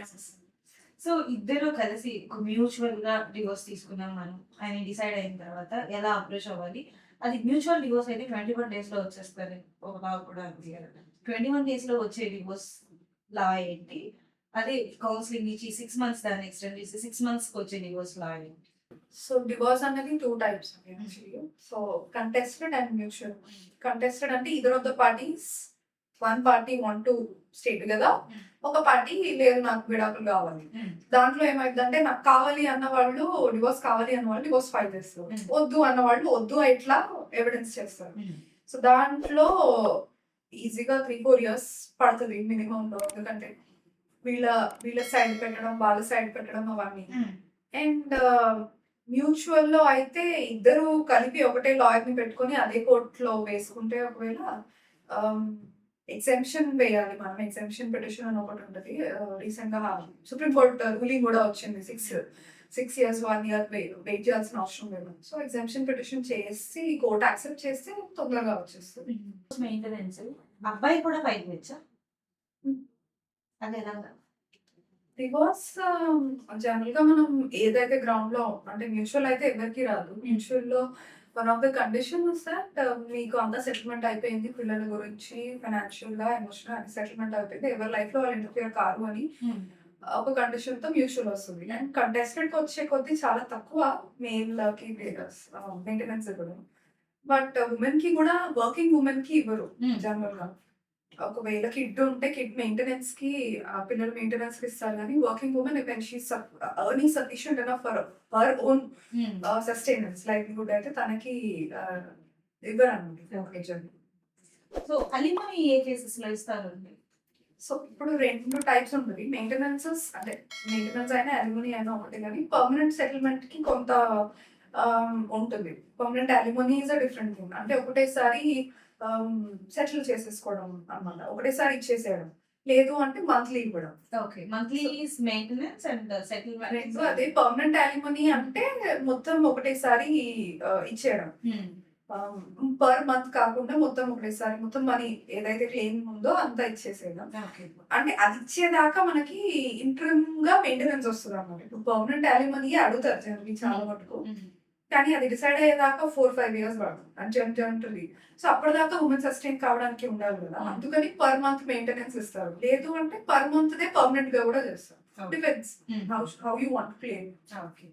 Cases. So ఇద్దరు కలిసి ఒక మ్యూచువల్ గా డివోర్స్ తీసుకున్నాం మనం అని డిసైడ్ అయిన తర్వాత ఎలా అప్రోచ్ అవ్వాలి? అది మ్యూచువల్ డివోర్స్ అయితే 21 డేస్ లో వచ్చేస్తుంది. ఒక లా కూడా ఉంది కదా. 21 డేస్ లో వచ్చే డివోర్స్ లా ఏంటి? అదే కౌన్సిలింగ్ ఇచ్చి 6 మంత్స్ దాన్ని ఎక్స్టెండ్ చేసి 6 మంత్స్ కి వచ్చే డివోర్స్ లా ఏంటి? సో డివోర్స్ అనేది 2 types actually. So contested and mutual. Contested అంటే either of the parties, one party want to stay together, ఒక పార్టీ లేదు నాకు విడాకులు కావాలి. దాంట్లో ఏమైందంటే నాకు కావాలి అన్న వాళ్ళు డివోర్స్ కావాలి అన్న వాళ్ళు డివోర్స్ ఫైల్ చేస్తారు, వద్దు అన్న వాళ్ళు వద్దు ఇట్లా ఎవిడెన్స్ చేస్తారు. సో దాంట్లో ఈజీగా 3-4 ఇయర్స్ పడుతుంది మినిమం లో, ఎందుకంటే వీళ్ళ వీళ్ళ సైడ్ పెట్టడం వాళ్ళ సైడ్ పెట్టడం అవన్నీ. అండ్ మ్యూచువల్ లో అయితే ఇద్దరు కలిపి ఒకటే లాయర్ ని పెట్టుకొని అదే కోర్టులో వేసుకుంటే ఒకవేళ ఎగ్జెంప్షన్ వేయాలి మనం. ఎగ్జెంప్షన్ పిటిషన్ అని ఒకటి ఉంటుంది. రీసెంట్ గా సుప్రీం కోర్ట్ రూలింగ్ కూడా వచ్చింది. 6 years 1 year వెయిట్ చేయాల్సిన అవసరం లేదు. సో ఎగ్జెంప్షన్ పిటిషన్ చేసి కోర్ట్ యాక్సెప్ట్ చేస్తే తొందరగా వచ్చేస్తుంది. మెయింటెనెన్స్ అబ్బాయి కూడా ఫైల్ చేయొచ్చా? అదే డివోర్స్ జనరల్ గా మనం ఏదైతే గ్రౌండ్ లో అంటే మ్యూచువల్ అయితే ఎవరికి రాదు. మ్యూచువల్ లో one of the conditions that మీకు అంతా సెటిల్మెంట్ అయిపోయింది, పిల్లల గురించి ఫైనాన్షియల్ గా ఎమోషనల్ సెటిల్మెంట్ అయిపోయింది, ఎవరి లైఫ్ లో వాళ్ళు ఇంటర్ఫియర్ కారు అని ఒక కండిషన్ తో మ్యూచువల్ వస్తుంది. అండ్ కంటెస్టెడ్ కి వచ్చే కొద్ది చాలా తక్కువ మేల్ కి మెయింటెనెన్స్ ఇవ్వడం. బట్ ఉమెన్ కి కూడా వర్కింగ్ ఉమెన్ కి ఇవ్వరు జనరల్ గా. ఒకవేళ కిడ్ ఉంటే కిడ్ మెయింటెనెన్స్ కి పిల్లల మెయింటెనెన్స్ కి ఇస్తారు, కానీ working women when she earning sufficient enough for her own sustenance livelihood అయితే తనకి ఇవ్వరు అన్నమాట. సో అలిమనీ ఏ కేసెస్ లో ఇస్తారు? సో ఇప్పుడు 2 టైప్స్ ఉంటుంది. మెయింటెనెన్సెస్ అంటే మెయింటెనెన్స్ అయినా అలిమనీ అయినా ఒకటి, కానీ పర్మనెంట్ సెటిల్మెంట్ కి కొంత ఉంటుంది. Permanent alimony is a different thing. అంటే ఒకటేసారి సెటిల్ చేసేసుకోవడం అన్నమాట, ఒకటేసారి ఇచ్చేసేయడం. లేదు అంటే మంత్లీ ఇవ్వడం. Okay, monthly is maintenance and settlement. అదే పర్మనెంట్ అలిమనీ అంటే మొత్తం ఒకటేసారి ఇచ్చేయడం. పర్ మంత్ కాకుండా మొత్తం ఒకటేసారి మొత్తం మనీ ఏదైతే క్లెయిమ్ ఉందో అంతా ఇచ్చేసేయడం. అంటే అది ఇచ్చేదాకా మనకి ఇంటర్మ్ గా మెయింటెనెన్స్ వస్తుంది అన్నమాట. ఇప్పుడు పర్మనెంట్ అలిమనీ అడుగుతారు జనరల్ చాలా మటుకు, కానీ అది డిసైడ్ అయ్యేదాకా 4-5 years పడుతుంది అంటుంది. సో అప్పటిదాకా ఉమెన్ సస్టైన్ కావడానికి ఉండాలి కదా, అందుకని పర్ మంత్ మెయింటెనెన్స్ ఇస్తారు. లేదు అంటే పర్ మంత్ దే పర్మనెంట్ గా కూడా చేస్తారు. Depends how you want claim. Okay.